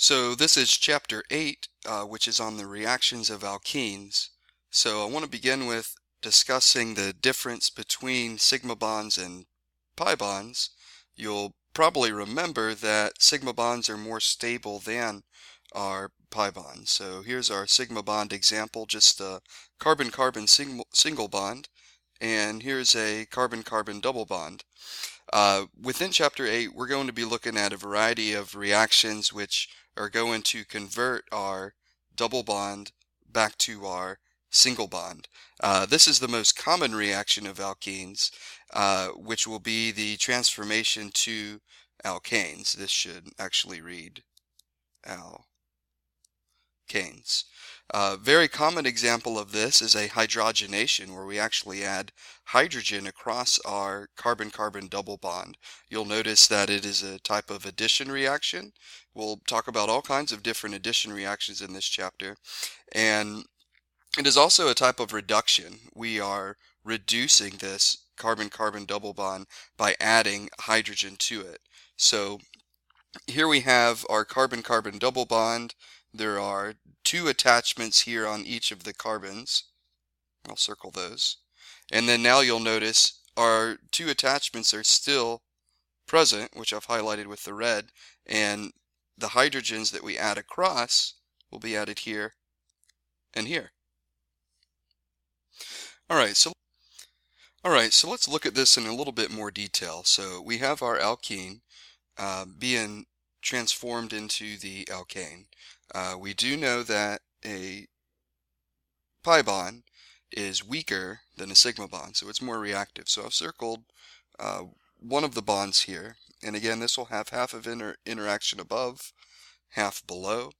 So this is chapter 8, which is on the reactions of alkenes. So I want to begin with discussing the difference between sigma bonds and pi bonds. You'll probably remember that sigma bonds are more stable than our pi bonds. So here's our sigma bond example, just a carbon-carbon single bond, and here's a carbon-carbon double bond. Within Chapter 8, we're going to be looking at a variety of reactions which are going to convert our double bond back to our single bond. This is the most common reaction of alkenes, which will be the transformation to alkanes. This should actually read alkanes. Very common example of this is a hydrogenation, where we actually add hydrogen across our carbon-carbon double bond. You'll notice that it is a type of addition reaction. We'll talk about all kinds of different addition reactions in this chapter. And it is also a type of reduction. We are reducing this carbon-carbon double bond by adding hydrogen to it. So here we have our carbon-carbon double bond. There are two attachments here on each of the carbons. I'll circle those. And then now you'll notice our two attachments are still present, which I've highlighted with the red, and the hydrogens that we add across will be added here and here. Alright, so let's look at this in a little bit more detail. So we have our alkene being transformed into the alkane. We do know that a pi bond is weaker than a sigma bond, so it's more reactive. So I've circled one of the bonds here, and again this will have half of interaction above, half below.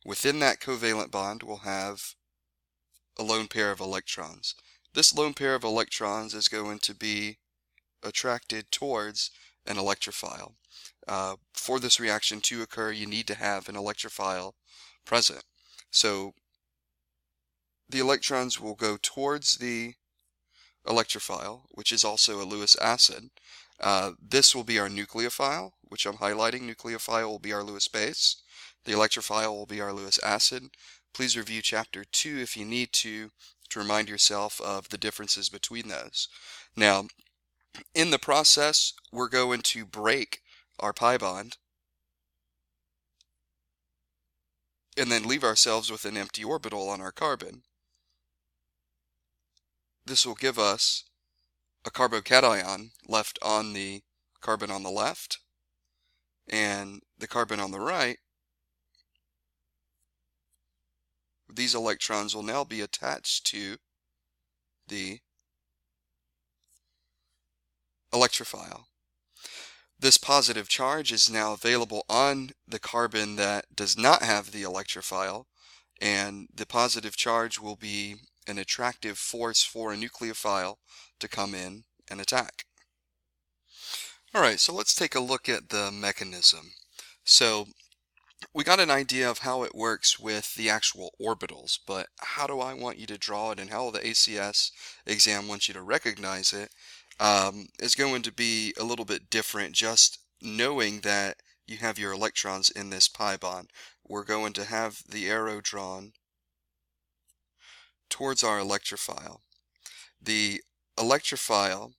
Within that covalent bond we'll have a lone pair of electrons. This lone pair of electrons is going to be attracted towards an electrophile. For this reaction to occur, you need to have an electrophile present. So the electrons will go towards the electrophile, which is also a Lewis acid. This will be our nucleophile, which I'm highlighting. Nucleophile will be our Lewis base. The electrophile will be our Lewis acid. Please review chapter 2 if you need to remind yourself of the differences between those. Now, in the process, we're going to break our pi bond and then leave ourselves with an empty orbital on our carbon. This will give us a carbocation left on the carbon on the left, and the carbon on the right. These electrons will now be attached to the electrophile. This positive charge is now available on the carbon that does not have the electrophile, and the positive charge will be an attractive force for a nucleophile to come in and attack. Alright, so let's take a look at the mechanism. So we got an idea of how it works with the actual orbitals, but how do I want you to draw it and how the ACS exam wants you to recognize it is going to be a little bit different. Just knowing that you have your electrons in this pi bond, we're going to have the arrow drawn towards our electrophile. The electrophile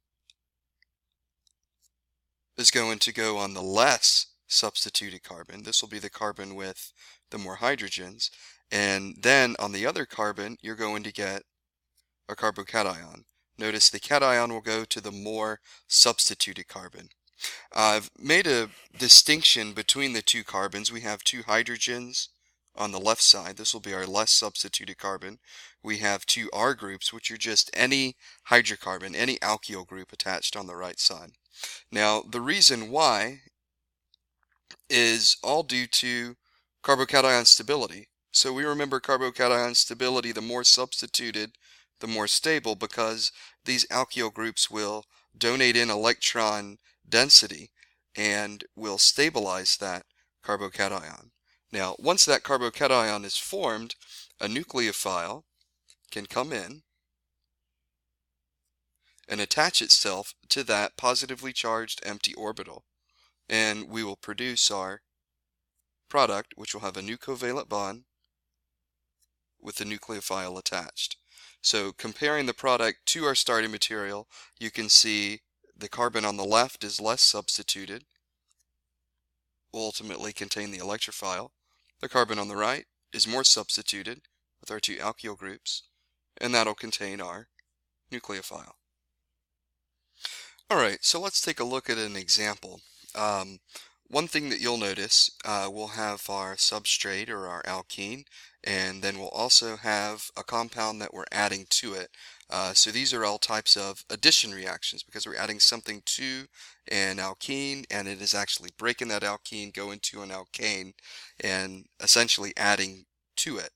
is going to go on the less substituted carbon. This will be the carbon with the more hydrogens, and then on the other carbon you're going to get a carbocation. Notice the cation will go to the more substituted carbon. I've made a distinction between the two carbons. We have two hydrogens on the left side. This will be our less substituted carbon. We have two R groups, which are just any hydrocarbon, any alkyl group attached on the right side. Now, the reason why is all due to carbocation stability. So we remember carbocation stability, the more substituted, the more stable, because these alkyl groups will donate in electron density and will stabilize that carbocation. Now, once that carbocation is formed, a nucleophile can come in and attach itself to that positively charged empty orbital, and we will produce our product, which will have a new covalent bond with the nucleophile attached. So comparing the product to our starting material, you can see the carbon on the left is less substituted, will ultimately contain the electrophile. The carbon on the right is more substituted with our two alkyl groups, and that'll contain our nucleophile. Alright, so let's take a look at an example. One thing that you'll notice, we'll have our substrate or our alkene, and then we'll also have a compound that we're adding to it. So these are all types of addition reactions because we're adding something to an alkene and it is actually breaking that alkene, going to an alkane, and essentially adding to it.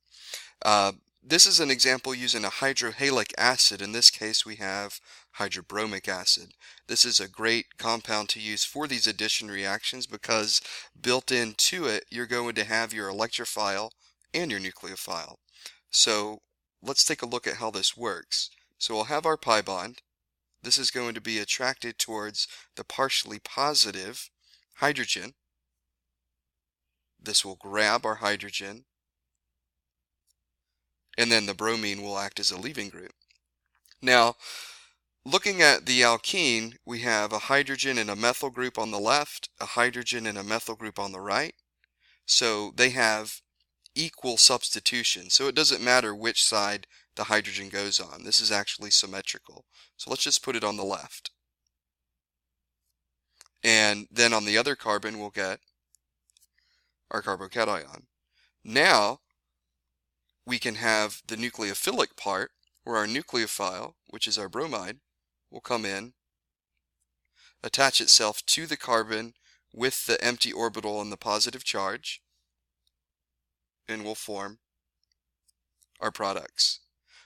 This is an example using a hydrohalic acid. In this case we have hydrobromic acid. This is a great compound to use for these addition reactions because built into it you're going to have your electrophile and your nucleophile. So let's take a look at how this works. So we'll have our pi bond. This is going to be attracted towards the partially positive hydrogen. This will grab our hydrogen, and then the bromine will act as a leaving group. Now, looking at the alkene, we have a hydrogen and a methyl group on the left, a hydrogen and a methyl group on the right. So they have equal substitution. So it doesn't matter which side the hydrogen goes on. This is actually symmetrical. So let's just put it on the left. And then on the other carbon we'll get our carbocation. Now we can have the nucleophilic part where our nucleophile, which is our bromide, will come in, attach itself to the carbon with the empty orbital and the positive charge, and will form our products.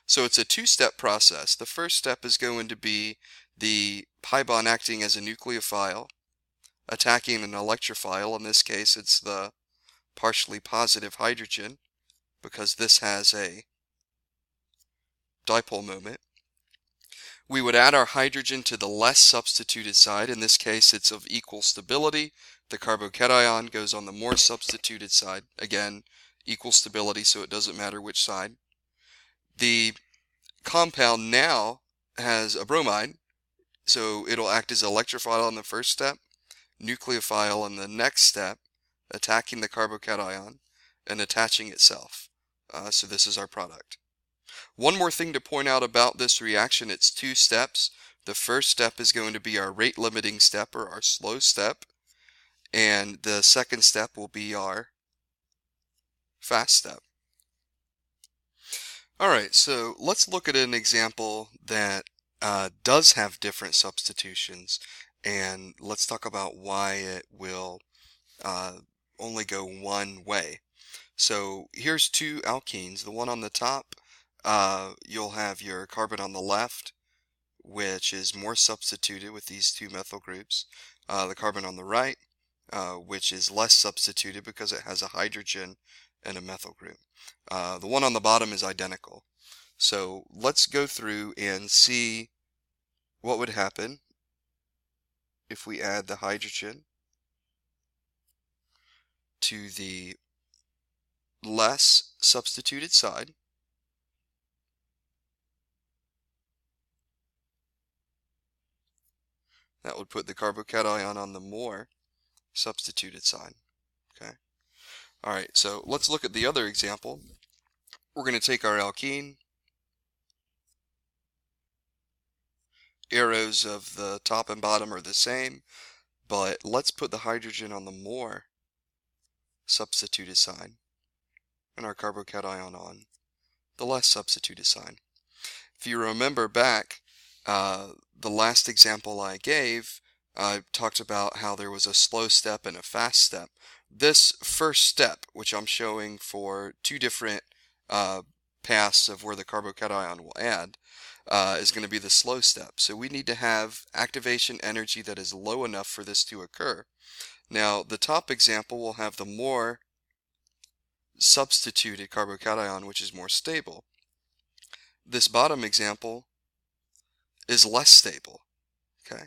So it's a two-step process. The first step is going to be the pi bond acting as a nucleophile, attacking an electrophile. In this case it's the partially positive hydrogen because this has a dipole moment. We would add our hydrogen to the less substituted side. In this case it's of equal stability. The carbocation goes on the more substituted side. Again, equal stability, so it doesn't matter which side. The compound now has a bromide, so it'll act as electrophile in the first step, nucleophile in the next step, attacking the carbocation and attaching itself. So this is our product. One more thing to point out about this reaction, it's two steps. The first step is going to be our rate limiting step or our slow step, and the second step will be our fast step. Alright, so let's look at an example that does have different substitutions, and let's talk about why it will only go one way. So here's two alkenes. The one on the top, you'll have your carbon on the left, which is more substituted with these two methyl groups. The carbon on the right, which is less substituted because it has a hydrogen and a methyl group. The one on the bottom is identical. So let's go through and see what would happen if we add the hydrogen to the less substituted side. That would put the carbocation on the more substituted side. Okay. Alright, so let's look at the other example. We're going to take our alkene. Arrows of the top and bottom are the same, but let's put the hydrogen on the more substituted side and our carbocation on the less substituted side. If you remember back, the last example I gave, I talked about how there was a slow step and a fast step. This first step, which I'm showing for two different paths of where the carbocation will add, is going to be the slow step. So we need to have activation energy that is low enough for this to occur. Now the top example will have the more substituted carbocation, which is more stable. This bottom example is less stable. Okay.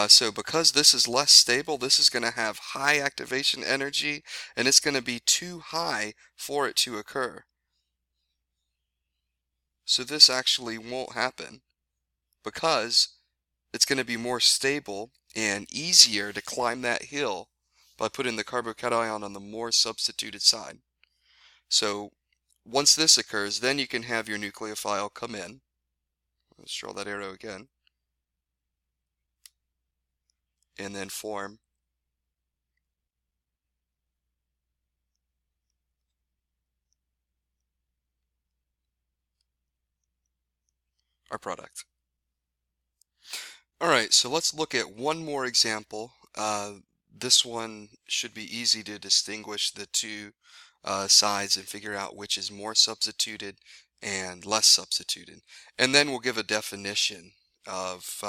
So because this is less stable, this is going to have high activation energy, and it's going to be too high for it to occur. So this actually won't happen because it's going to be more stable and easier to climb that hill by putting the carbocation on the more substituted side. So once this occurs, then you can have your nucleophile come in. Let's draw that arrow again. And then form our product. Alright, so let's look at one more example. This one should be easy to distinguish the two sides and figure out which is more substituted and less substituted. And then we'll give a definition of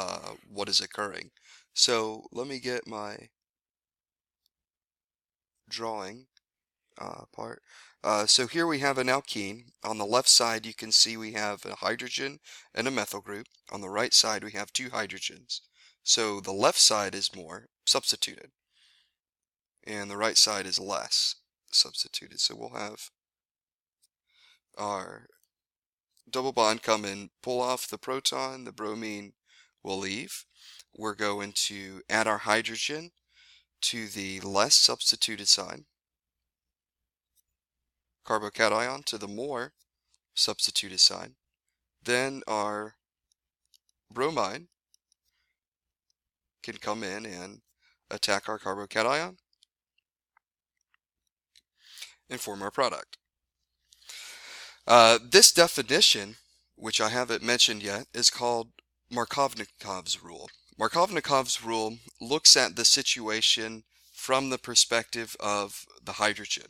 what is occurring. So let me get my drawing part. So here we have an alkene. On the left side you can see we have a hydrogen and a methyl group. On the right side we have two hydrogens. So the left side is more substituted and the right side is less substituted. So we'll have our double bond come in, pull off the proton, the bromine will leave. We're going to add our hydrogen to the less substituted side, carbocation to the more substituted side. Then our bromide can come in and attack our carbocation and form our product. This definition, which I haven't mentioned yet, is called Markovnikov's rule. Markovnikov's rule looks at the situation from the perspective of the hydrogen.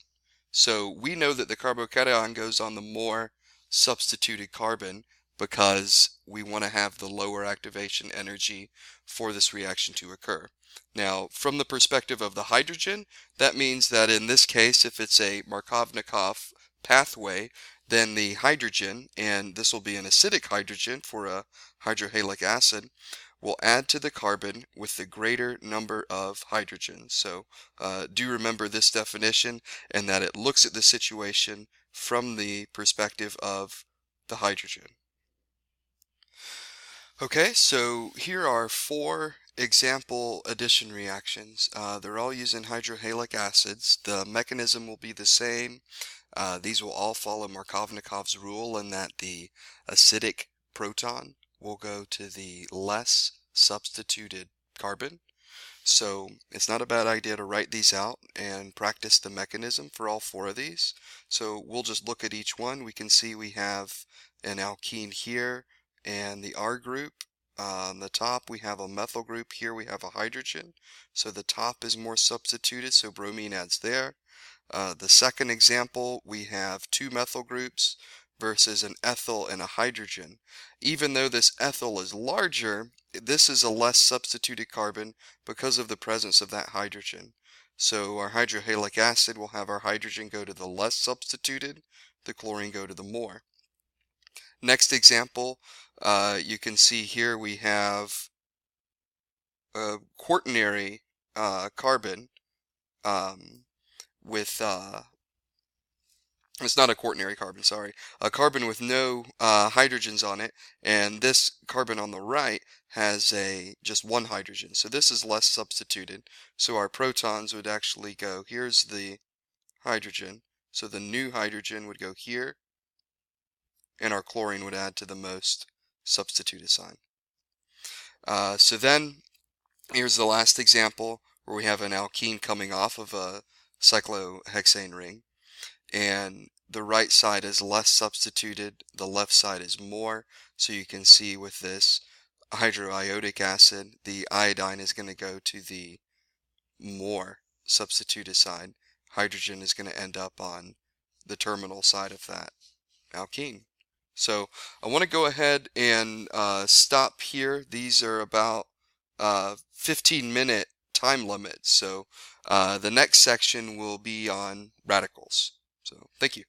So we know that the carbocation goes on the more substituted carbon because we want to have the lower activation energy for this reaction to occur. Now, from the perspective of the hydrogen, that means that in this case, if it's a Markovnikov pathway, then the hydrogen, and this will be an acidic hydrogen for a hydrohalic acid, will add to the carbon with the greater number of hydrogens. So do remember this definition and that it looks at the situation from the perspective of the hydrogen. Okay, so here are 4 example addition reactions. They're all using hydrohalic acids. The mechanism will be the same. These will all follow Markovnikov's rule in that the acidic proton will go to the less substituted carbon. So it's not a bad idea to write these out and practice the mechanism for all 4 of these. So we'll just look at each one. We can see we have an alkene here and the R group. On the top we have a methyl group. Here we have a hydrogen. So the top is more substituted, so bromine adds there. The second example, we have 2 methyl groups versus an ethyl and a hydrogen. Even though this ethyl is larger, this is a less substituted carbon because of the presence of that hydrogen. So our hydrohalic acid will have our hydrogen go to the less substituted, the chlorine go to the more. Next example, you can see here we have a quaternary carbon with it's not a quaternary carbon, sorry, a carbon with no hydrogens on it, and this carbon on the right has just one hydrogen. So this is less substituted. So our protons would actually go, here's the hydrogen, so the new hydrogen would go here, and our chlorine would add to the most substituted sign. So then here's the last example where we have an alkene coming off of a cyclohexane ring, and the right side is less substituted, the left side is more. So you can see with this hydroiodic acid, the iodine is going to go to the more substituted side. Hydrogen is going to end up on the terminal side of that alkene. So I want to go ahead and stop here. These are about 15-minute time limits. So the next section will be on radicals. So thank you.